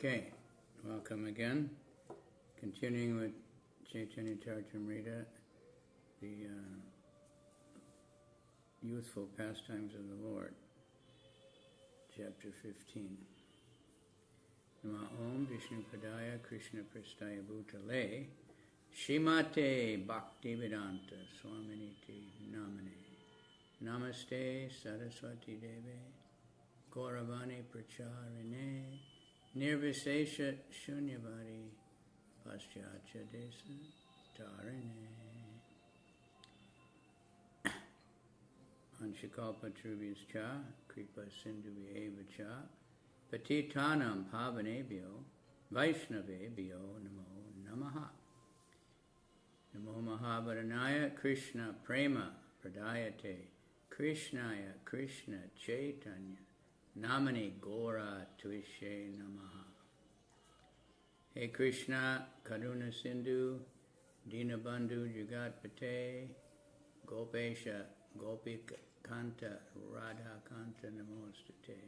Okay, welcome again. Continuing with Caitanya Caritamrta, the youthful pastimes of the Lord, chapter 15. Nama Om Vishnu Padaya Krishna Prastaya Bhutale Shimate Bhaktivedanta Swaminiti Namane Namaste Saraswati Deve Gauravani Pracharine Nirvisesha Shunyavadi Paschatya Desa Tarine Anshikalpa Trubhyas Cha Kripa Sindhuvyeva Cha Patitanam Pavanebhyo Vaishnavebhyo Namo Namaha Namo Mahabharanaya Krishna Prema Pradayate Krishnaya Krishna Chaitanya Namani Gora Tuishe Namaha. Hey Krishna, Karuna Sindhu, Dinabandhu Jagatpate, Gopesha, Gopika Kanta, Radha Kanta Namostate.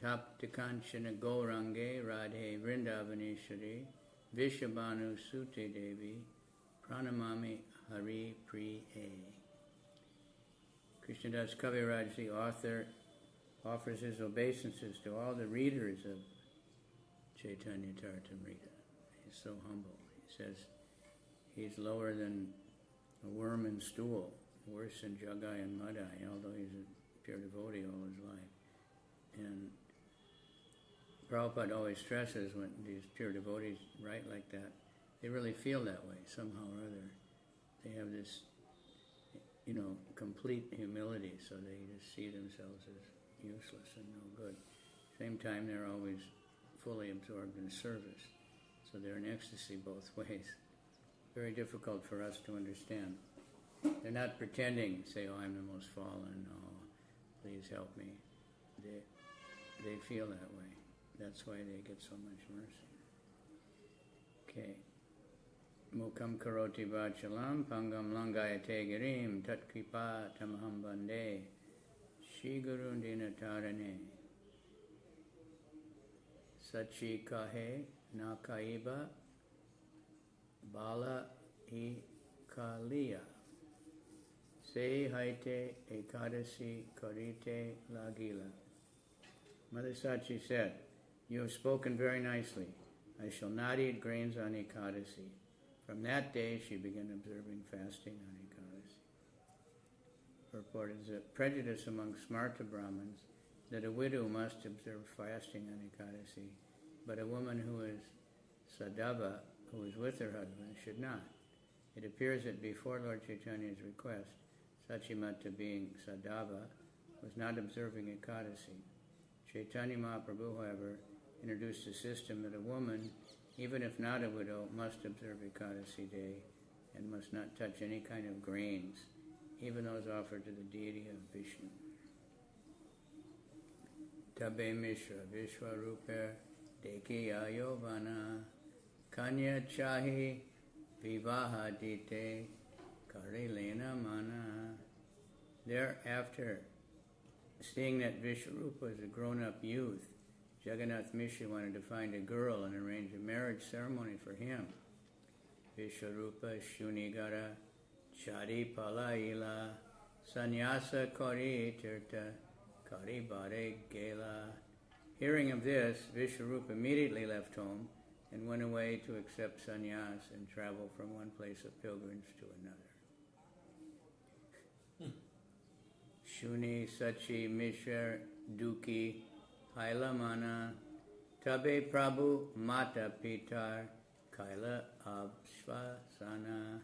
Tapta Kanchana Gaurange, Radhe Vrindavaneshwari, Vishabhanu Sute Devi, Pranamami Hari Priye. Krishnadas Kaviraj, the author, offers his obeisances to all the readers of Caitanya Caritamrta. He's so humble. He says he's lower than a worm in stool, worse than Jagai and Madai, although he's a pure devotee all his life. And Prabhupada always stresses when these pure devotees write like that, they really feel that way somehow or other. They have this, complete humility, so they just see themselves as useless and no good. Same time, they're always fully absorbed in service. So they're in ecstasy both ways. Very difficult for us to understand. They're not pretending, say, oh, I'm the most fallen, oh, please help me. They feel that way. That's why they get so much mercy. Okay. Mukam karoti vachalam pangam langayate girim tat kripa tamaham bande Shri Guru Dinatarane Sachi Kahe Na Kaiba Bala I Kaliya Se Haite Ekadasi Karite Lagila. Mother Sachi said, you have spoken very nicely. I shall not eat grains on Ekadasi. From that day she began observing fasting on Ekadasi. Purport is a prejudice among Smarta Brahmins that a widow must observe fasting on Ekadasi, but a woman who is sadhava, who is with her husband, should not. It appears that before Lord Chaitanya's request, Sachimata, being sadhava, was not observing Ekadasi. Chaitanya Mahaprabhu, however, introduced a system that a woman, even if not a widow, must observe Ekadasi day and must not touch any kind of grains, even those offered to the deity of Vishnu. Tabe Mishra Vishwarupa Deki Ayovana Kanya Chahi Vivaha Dite Karilena Mana. Thereafter, seeing that Vishwarupa was a grown-up youth, Jagannath Mishra wanted to find a girl and arrange a marriage ceremony for him. Vishwarupa Shunigara Chari Palaila Sannyasa Kari Tirta Kari Bare Gela. Hearing of this, Vishwarupa immediately left home and went away to accept sannyas and travel from one place of pilgrimage to another. Shuni Sachi Mishra Duki Kaila Mana Tabe Prabhu Mata Pitar Kaila Abshvasana.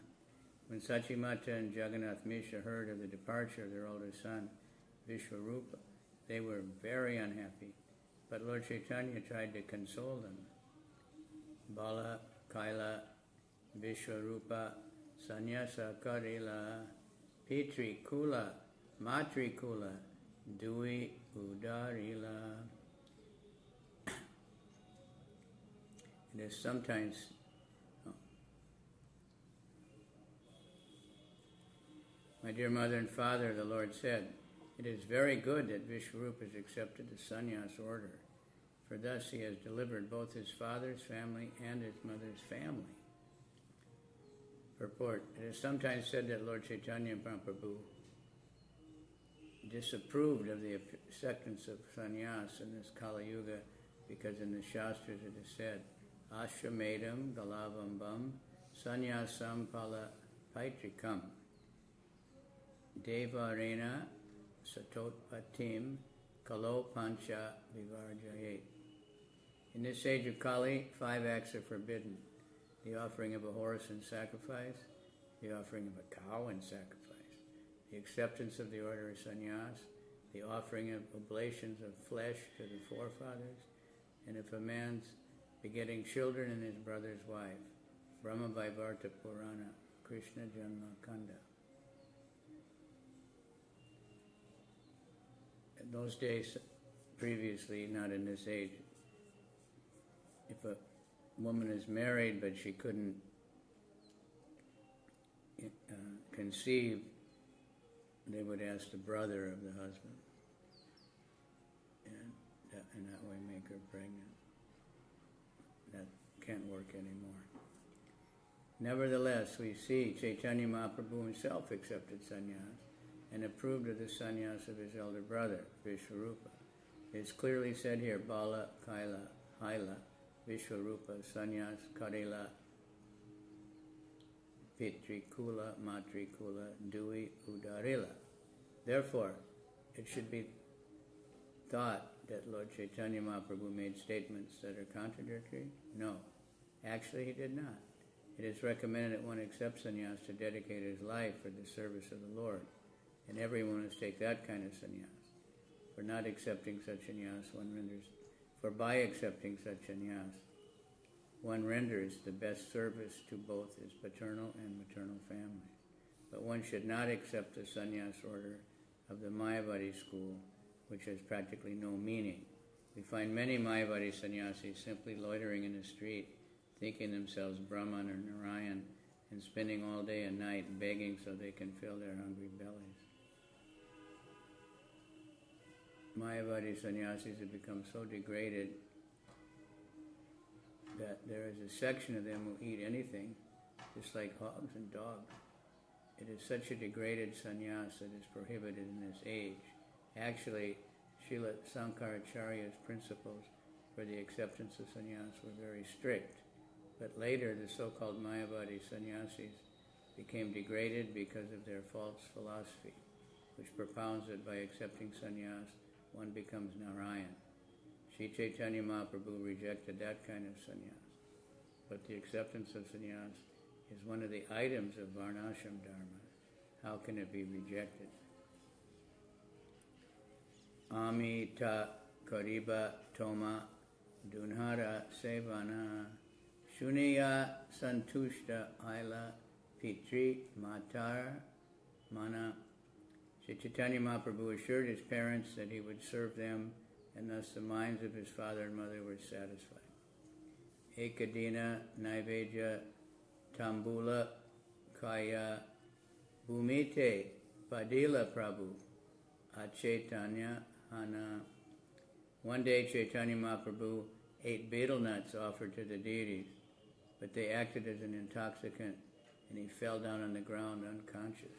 When Sachimata and Jagannath Mishra heard of the departure of their older son, Vishwarupa, they were very unhappy. But Lord Chaitanya tried to console them. Bala, Kaila, Vishwarupa, Sannyasa Karila, Pitri Kula, Matri Kula, Dui Udarila. It is sometimes My dear mother and father, the Lord said, it is very good that Vishwarupa has accepted the sannyas order, for thus he has delivered both his father's family and his mother's family. Purport. It is sometimes said that Lord Caitanya Mahaprabhu disapproved of the acceptance of sannyas in this Kali Yuga because in the Shastras it is said, Ashramedam Galavambam Sannyasam Pala Paitrikam Devarena Satotpatim Kalo Pancha Vivarjayet. In this age of Kali, 5 acts are forbidden. The offering of a horse in sacrifice, the offering of a cow in sacrifice, the acceptance of the order of sannyas, the offering of oblations of flesh to the forefathers, and if a man's begetting children and his brother's wife. Brahma Vaivarta Purana, Krishna Janma Kanda. In those days, previously, not in this age, if a woman is married but she couldn't conceive, they would ask the brother of the husband, and that way make her pregnant. That can't work anymore. Nevertheless, we see Caitanya Mahaprabhu himself accepted sannyas and approved of the sannyas of his elder brother, Vishwarupa. It is clearly said here, Bala, Kaila, Haila, Vishwarupa, Sannyas, Karila, Pitrikula, Matrikula, Dui, Udarila. Therefore, it should be thought that Lord Caitanya Mahaprabhu made statements that are contradictory? No. Actually, he did not. It is recommended that one accept sannyas to dedicate his life for the service of the Lord, and everyone must take that kind of sannyas. For not accepting such sannyas, by accepting such sannyas, one renders the best service to both his paternal and maternal families. But one should not accept the sannyas order of the Mayavadi school, which has practically no meaning. We find many Mayavadi sannyasis simply loitering in the street, thinking themselves Brahman or Narayan, and spending all day and night begging so they can fill their hungry bellies. Mayavadi sannyasis have become so degraded that there is a section of them who eat anything, just like hogs and dogs. It is such a degraded sannyas that is prohibited in this age. Actually, Srila Sankaracharya's principles for the acceptance of sannyas were very strict. But later, the so-called Mayavadi sannyasis became degraded because of their false philosophy, which propounds that by accepting sannyas, one becomes Narayan. Sri Caitanya Mahaprabhu rejected that kind of sannyas. But the acceptance of sannyas is one of the items of Varnashram Dharma. How can it be rejected? Amita Kariba Toma Dunhara Sevana Shuniya Santushta Aila Pitri Matar Mana. Sri Caitanya Mahaprabhu assured his parents that he would serve them, and thus the minds of his father and mother were satisfied. Ekadina Naivedya Tambula Kaya Bhumite Padila Prabhu Achaitanya Hana. One day Caitanya Mahaprabhu ate betel nuts offered to the deities, but they acted as an intoxicant and he fell down on the ground unconscious.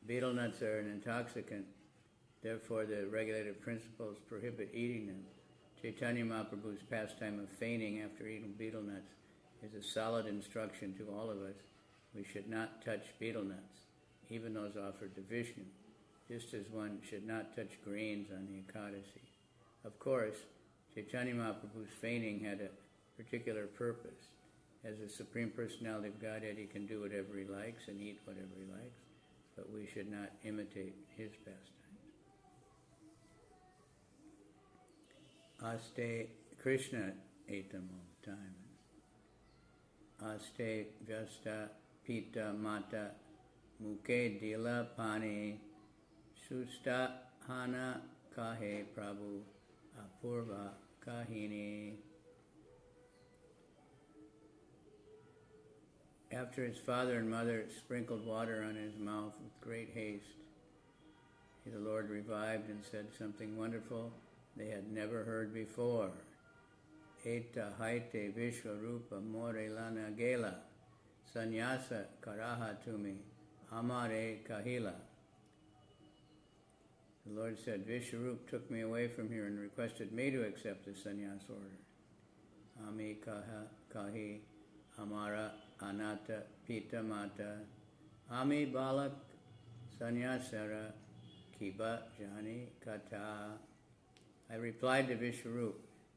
Betel nuts are an intoxicant, therefore the regulative principles prohibit eating them. Caitanya Mahaprabhu's pastime of feigning after eating betel nuts is a solid instruction to all of us. We should not touch betel nuts, even those offered to Vishnu, just as one should not touch grains on the Ekadasi. Of course, Caitanya Mahaprabhu's feigning had a particular purpose. As the Supreme Personality of Godhead, he can do whatever he likes and eat whatever he likes, but we should not imitate his pastimes. Aste Krishna etam all the time. Aste Vyasta Pita Mata Muke Dila Pani Susta Hana Kahe Prabhu Apurva Kahini. After his father and mother sprinkled water on his mouth with great haste, the Lord revived and said something wonderful they had never heard before. Eta haite Vishwarupa more lana gela, sannyasa karaha tumi, amare kahila. The Lord said, Vishwarup took me away from here and requested me to accept the sannyas order. Ami kahi amara anata pita mata, ami balak sannyasara kiba jani kata. I replied to Vishwarup,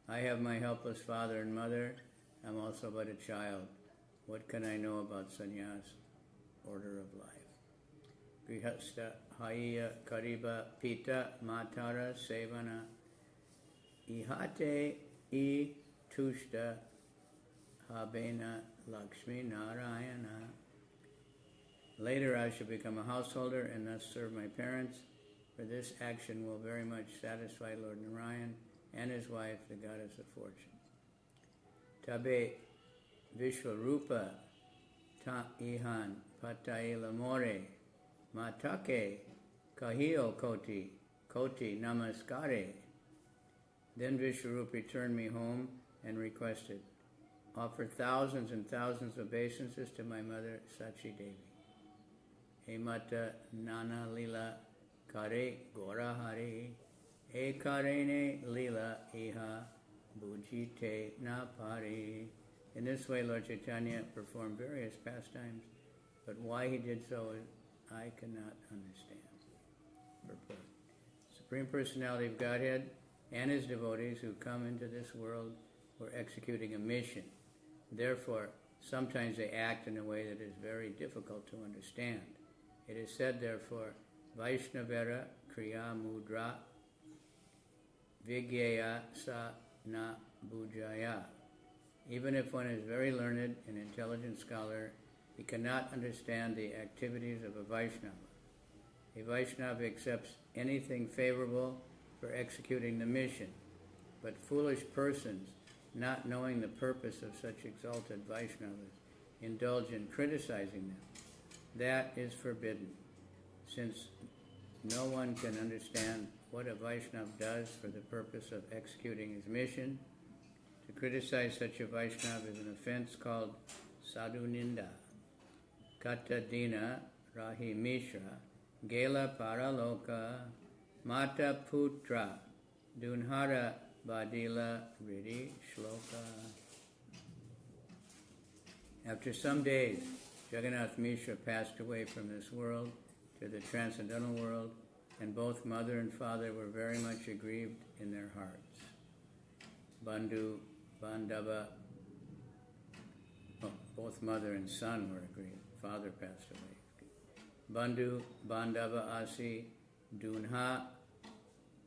I have my helpless father and mother. I'm also but a child. What can I know about sannyas, order of life? Grihasta haya kariba pita matara sevana ihate I tushta habena lakshmi narayana. Later I shall become a householder and thus serve my parents, for this action will very much satisfy Lord Narayan and his wife, the goddess of fortune. Tabe Vishwarupa ta ihan pataila more matake kahio koti namaskare. Then Vishwarupa returned me home and requested, offer thousands and thousands of obeisances to my mother Sachi Devi. Emata nana lila kare gora hari, e karene lila iha bujite na pari. In this way, Lord Caitanya performed various pastimes, but why he did so, I cannot understand. Purport. Supreme Personality of Godhead and his devotees who come into this world were executing a mission. Therefore, sometimes they act in a way that is very difficult to understand. It is said, therefore, Vaishnavera kriya mudra Vigyaya sa na bujaya. Even if one is very learned and intelligent scholar, he cannot understand the activities of a Vaishnava. A Vaishnava accepts anything favorable for executing the mission, but foolish persons, not knowing the purpose of such exalted Vaishnavas, indulge in criticizing them. That is forbidden, since no one can understand what a Vaishnava does for the purpose of executing his mission. To criticize such a Vaishnava is an offense called sadhu ninda. Kata dina rahi mishra gela paraloka mata putra dunhara badila ridi shloka. After some days, Jagannath Mishra passed away from this world to the transcendental world, and both mother and father were very much aggrieved in their hearts. Bandhu, Bandhava, both mother and son were aggrieved. Father passed away. Bandhu, Bandhava Asi, Dunha,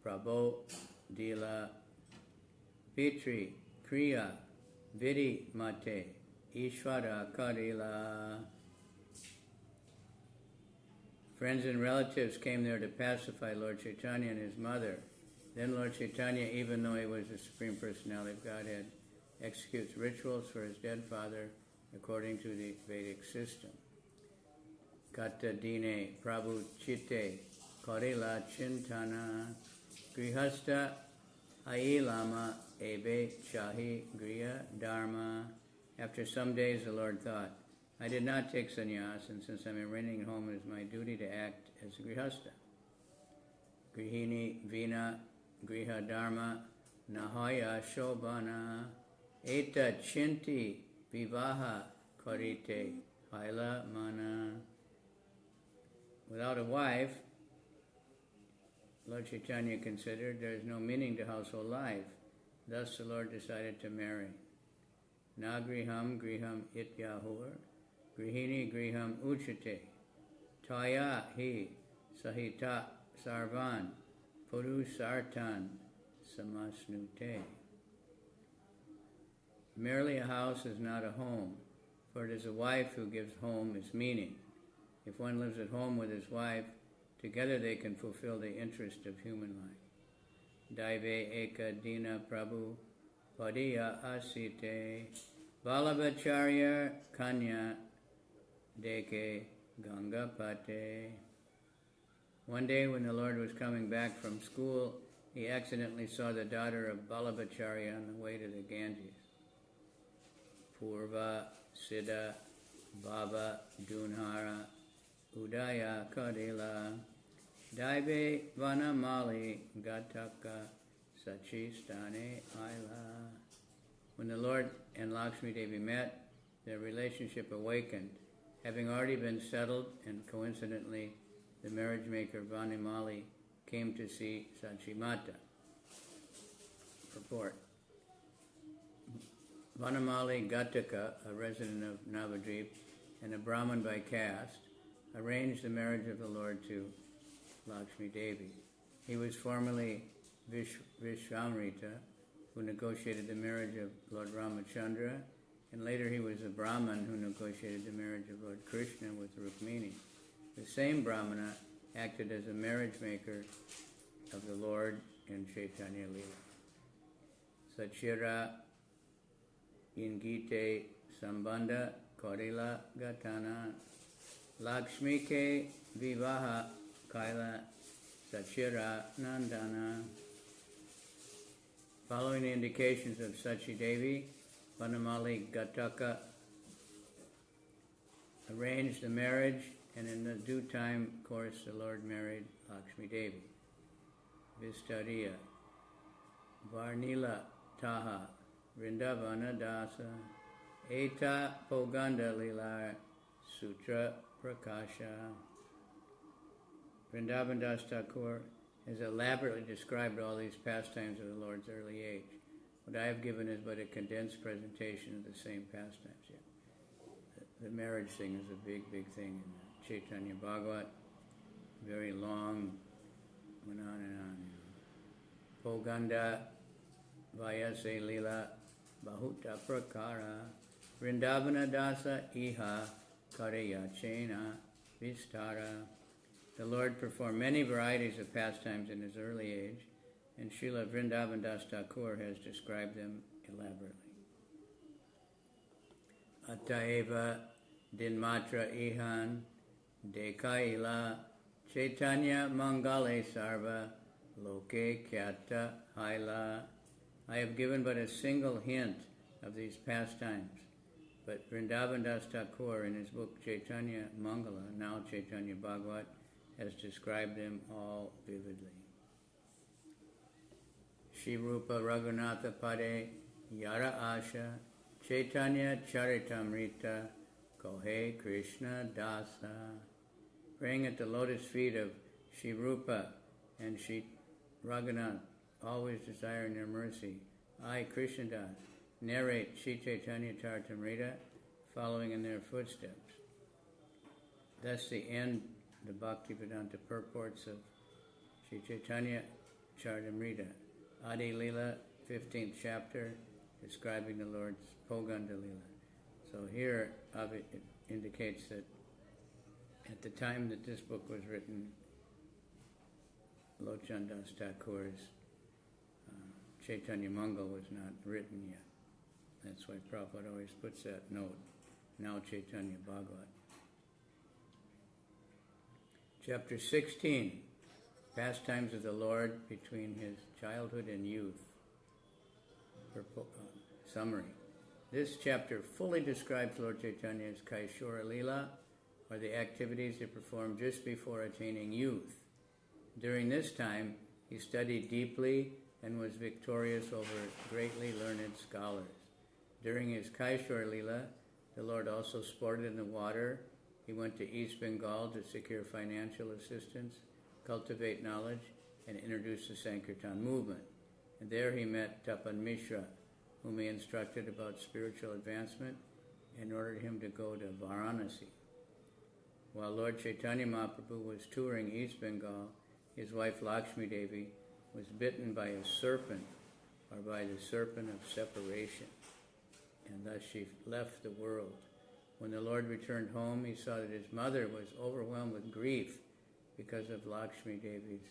Prabho, Dila, Pitri, Kriya, Vidi Mate, Ishvara Karila. Friends and relatives came there to pacify Lord Caitanya and his mother. Then Lord Caitanya, even though he was the Supreme Personality of Godhead, executes rituals for his dead father according to the Vedic system. Kata dine prabhu chitte karila chintana grihasta ailama ebe chahi griya dharma. After some days the Lord thought, I did not take sannyas, and since I'm remaining at home, it is my duty to act as a grihasta. Grihini vina griha dharma nahaya shobhana eta chinti vivaha karite haila mana. Without a wife, Lord Caitanya considered there is no meaning to household life. Thus the Lord decided to marry. Na griham griham ityahur grihini griham uchate taya hi sahita sarvan purusartan samasnute. Merely a house is not a home, for it is a wife who gives home its meaning. If one lives at home with his wife, together they can fulfill the interest of human life. Daive eka dina prabhu padiya asite Vallabhacharya kanya deke ganga pate. One day when the Lord was coming back from school, he accidentally saw the daughter of Balabhacharya on the way to the Ganges. Purva, Siddha, Bhava, Dunhara, Udaya, Kadila, Daive, Vanamali, Gataka, Sachistane, Aila. When the Lord and Lakshmi Devi met, their relationship awakened, having already been settled, and coincidentally, the marriage maker Vanamali came to see Sachimata. Purport. Vanamali Gataka, a resident of Navadvip and a Brahmin by caste, arranged the marriage of the Lord to Lakshmi Devi. He was formerly Vishwamrita, who negotiated the marriage of Lord Ramachandra, and later he was a Brahmin who negotiated the marriage of Lord Krishna with Rukmini. The same Brahmana acted as a marriage maker of the Lord in Caitanya lila. Sachira Ingite Sambandha Korila Gatana Lakshmi Ke Vivaha Kaila Sachira Nandana. Following the indications of Sachi Devi, Vanamali Gataka arranged the marriage, and in the due time, of course, the Lord married Lakshmi Devi. Vistariya Varnila Taha Vrindavana Dasa Eta Pauganda lila Sutra Prakasha. Vrindavan Das Thakur has elaborately described all these pastimes of the Lord's early age. What I have given is but a condensed presentation of the same pastimes here. The marriage thing is a big, big thing in Chaitanya Bhagavat. Very long, went on and on. Pauganda Vayase Lila Bahuta Prakara Vrindavana Dasa Iha Karayachena Vistara. The Lord performed many varieties of pastimes in his early age, and Srila Vrindavan Das Thakur has described them elaborately. Ataeva Dinmatra Ihan Dekaila Chaitanya Mangale Sarva Loke Kyata Haila. I have given but a single hint of these pastimes, but Vrindavan Das Thakur in his book Chaitanya Mangala, now Chaitanya Bhagavat, has described them all vividly. Shri Rupa Raghunatha Pade Yara Asha Caitanya Caritamrta Kohe Krishna Dasa. Praying at the lotus feet of Shri Rupa and Shri Raghunath, always desiring their mercy, I, Krishna Das, narrate Shri Caitanya Caritamrta, following in their footsteps. Thus the end, the Bhaktivedanta purports of Shri Caitanya Caritamrta, Adi Lila, 15th chapter, describing the Lord's Pauganda lila. So here it indicates that at the time that this book was written, Lochan Das Thakur's Chaitanya Mangal was not written yet. That's why Prabhupada always puts that note, now Chaitanya Bhagavat. Chapter 16, Pastimes of the Lord between his childhood and youth. Summary. This chapter fully describes Lord Chaitanya's Kaishora Lila, or the activities he performed just before attaining youth. During this time, he studied deeply and was victorious over greatly learned scholars. During his Kaishora Lila, the Lord also sported in the water. He went to East Bengal to secure financial assistance, cultivate knowledge, and introduce the Sankirtan movement. And there he met Tapan Mishra, whom he instructed about spiritual advancement and ordered him to go to Varanasi. While Lord Chaitanya Mahaprabhu was touring East Bengal, his wife Lakshmi Devi was bitten by a serpent, or by the serpent of separation, and thus she left the world. When the Lord returned home, he saw that his mother was overwhelmed with grief because of Lakshmi Devi's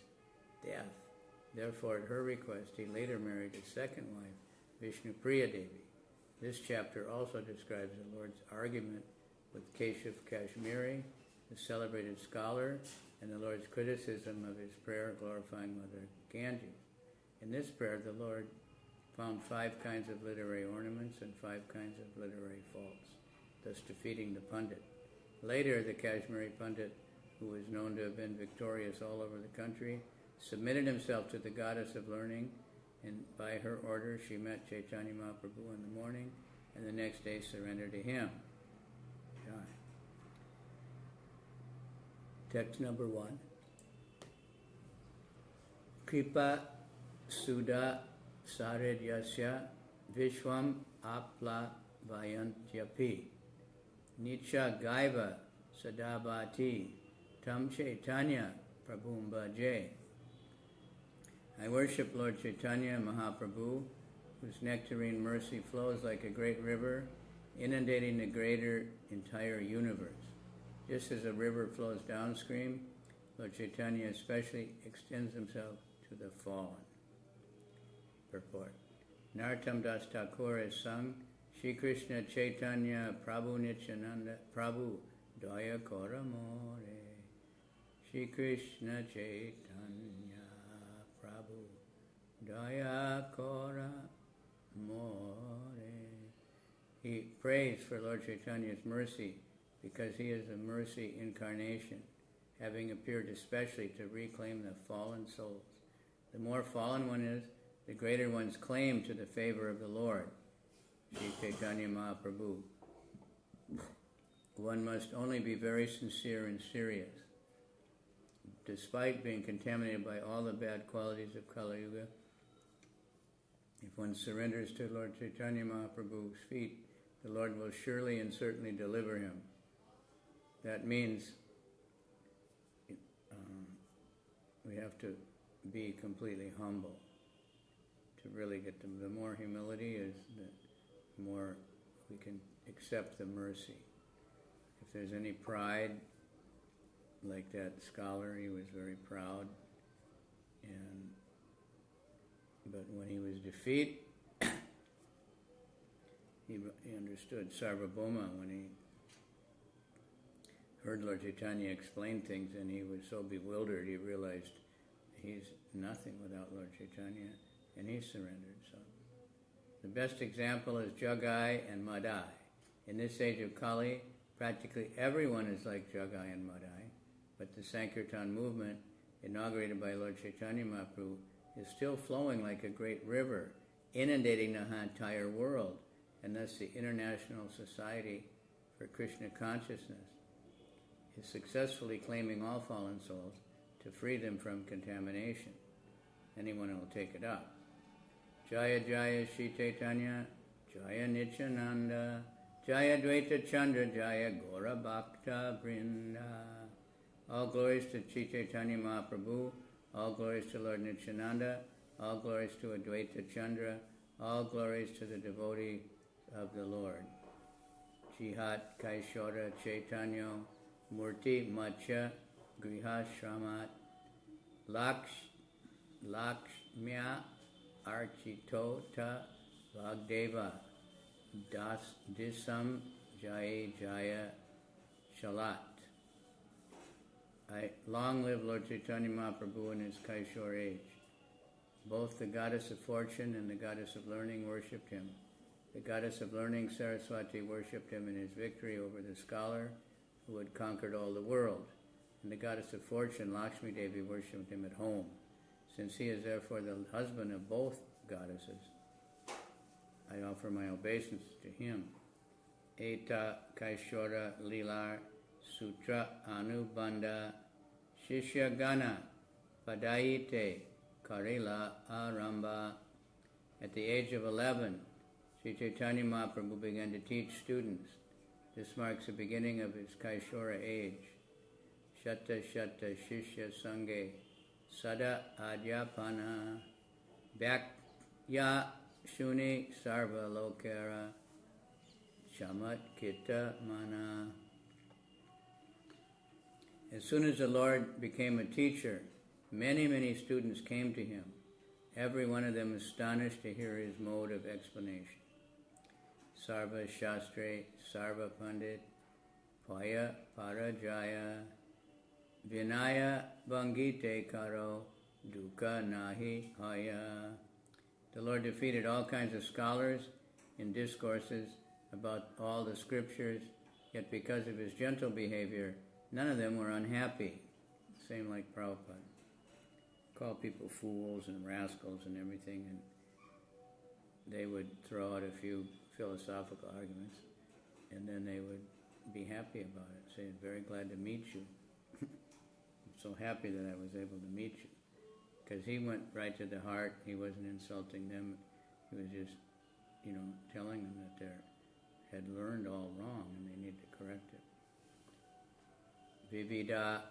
death. Therefore, at her request, he later married his second wife, Vishnupriya Devi. This chapter also describes the Lord's argument with Keshav Kashmiri, the celebrated scholar, and the Lord's criticism of his prayer glorifying Mother Ganges. In this prayer, the Lord found 5 kinds of literary ornaments and 5 kinds of literary faults, thus defeating the Pandit. Later, the Kashmiri Pandit, who was known to have been victorious all over the country, submitted himself to the goddess of learning, and by her order she met Caitanya Mahaprabhu in the morning, and the next day surrendered to him. Text number 1. Kripa Sudha Saridyasya Vishwam Apla Vayantyapi Nicha Gaiva Sadabhati Tam Caitanya Prabhum Bhaje. I worship Lord Caitanya Mahaprabhu, whose nectarine mercy flows like a great river, inundating the greater entire universe. Just as a river flows downstream, Lord Caitanya especially extends himself to the fallen. Purport. Narottam Das Thakur has sung, Shri Krishna Chaitanya Prabhu Nityananda Prabhu Daya Kora More. Shri Krishna Chaitanya Prabhu Daya Kora More. He prays for Lord Chaitanya's mercy because he is a mercy incarnation, having appeared especially to reclaim the fallen souls. The more fallen one is, the greater one's claim to the favor of the Lord, Sri Caitanya Mahaprabhu. One must only be very sincere and serious. Despite being contaminated by all the bad qualities of Kali Yuga, if one surrenders to Lord Caitanya Mahaprabhu's feet, the Lord will surely and certainly deliver him. That means we have to be completely humble to really get them. The more humility is, the more we can accept the mercy. If there's any pride, like that scholar, he was very proud, but when he was defeated, he understood Sarvabhauma when he heard Lord Chaitanya explain things, and he was so bewildered, he realized he's nothing without Lord Chaitanya, and he surrendered. So the best example is Jagai and Madai. In this age of Kali, practically everyone is like Jagai and Madai, but the Sankirtan movement, inaugurated by Lord Caitanya Mahaprabhu, is still flowing like a great river, inundating the entire world, and thus the International Society for Krishna Consciousness is successfully claiming all fallen souls to free them from contamination. Anyone will take it up. Jaya Jaya Shri Chaitanya, Jaya Nityananda, Jaya Dvaita Chandra, Jaya Gora Bhakta Vrinda. All glories to Shri Chaitanya Mahaprabhu, all glories to Lord Nityananda, all glories to Advaita Chandra, all glories to the devotee of the Lord. Jihat Kaishora Chaitanya Murti Macha Griha Shramat Lakshmya Architota Vagdeva Das Disam Jaya Jaya Shalat. Long live Lord Caitanya Mahaprabhu in his Kaishore age. Both the goddess of fortune and the goddess of learning worshipped him. The goddess of learning, Saraswati, worshipped him in his victory over the scholar who had conquered all the world. And the goddess of fortune, Lakshmi Devi, worshipped him at home, since he is therefore the husband of both goddesses. I offer my obeisance to him. Eta Kaishora Lila Sutra Anubandha Shishya Gana Padayite Karila Aramba. At the age of 11, Sri Chaitanya Mahaprabhu began to teach students. This marks the beginning of his Kaishora age. Shata Shata Shishya Sange Sada Adyapana Bhakya Shuni Sarva Lokara Shamat Kita Mana. As soon as the Lord became a teacher, many students came to him, every one of them astonished to hear his mode of explanation. Sarva Shastre, Sarva Pandit, Paya Parajaya, Vinaya Bangite Karo, dukkha nahi haya. The Lord defeated all kinds of scholars in discourses about all the scriptures, yet because of his gentle behavior, none of them were unhappy. Same like Prabhupada. Call people fools and rascals and everything, and they would throw out a few philosophical arguments, and then they would be happy about it, say, very glad to meet you. I'm so happy that I was able to meet you. Because he went right to the heart, he wasn't insulting them, he was just, telling them that they had learned all wrong and they need to correct it. Vivida,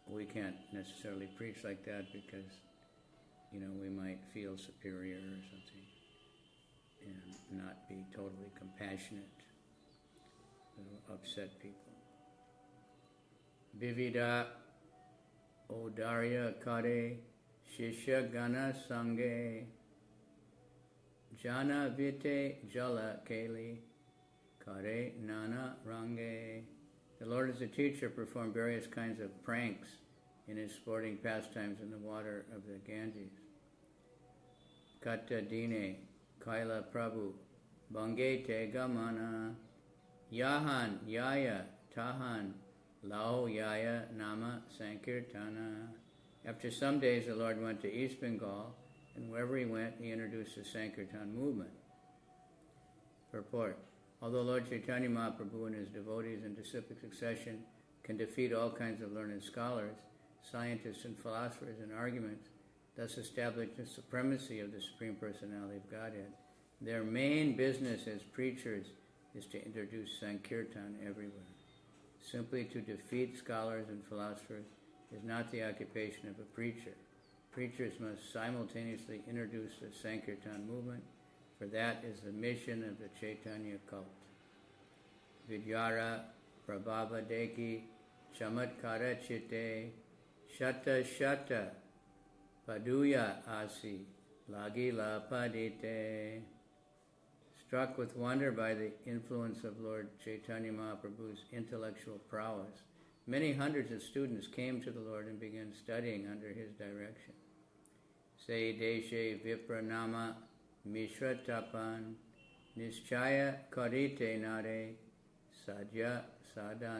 we can't necessarily preach like that because, we might feel superior or something and not be totally compassionate. It'll upset people. Vivida, Odarya Kare, Shishya Gana Sange, Jana Vite Jala Keli, Kare Nana Range. The Lord as a teacher performed various kinds of pranks in his sporting pastimes in the water of the Ganges. Kata Dine, Kaila Prabhu, Bangete Gamana, Yahan Yaya Tahan, Lao Yaya Nama Sankirtana. After some days, the Lord went to East Bengal, and wherever he went, he introduced the Sankirtan movement. Purport. Although Lord Caitanya Mahaprabhu and his devotees in disciplic succession can defeat all kinds of learned scholars, scientists, and philosophers in arguments, thus establish the supremacy of the Supreme Personality of Godhead, their main business as preachers is to introduce Sankirtan everywhere. Simply to defeat scholars and philosophers is not the occupation of a preacher. Preachers must simultaneously introduce the Sankirtan movement, for that is the mission of the Chaitanya cult. Vidyara Prabhava Deki Chamatkara Chitte Shata Shata Paduya Asi Lagila Padite. Struck with wonder by the influence of Lord Caitanya Mahaprabhu's intellectual prowess, many hundreds of students came to the Lord and began studying under his direction. Se Deshe Vipranama Mishra Tapan Nischaya Karite Nare Sadhya Sadhan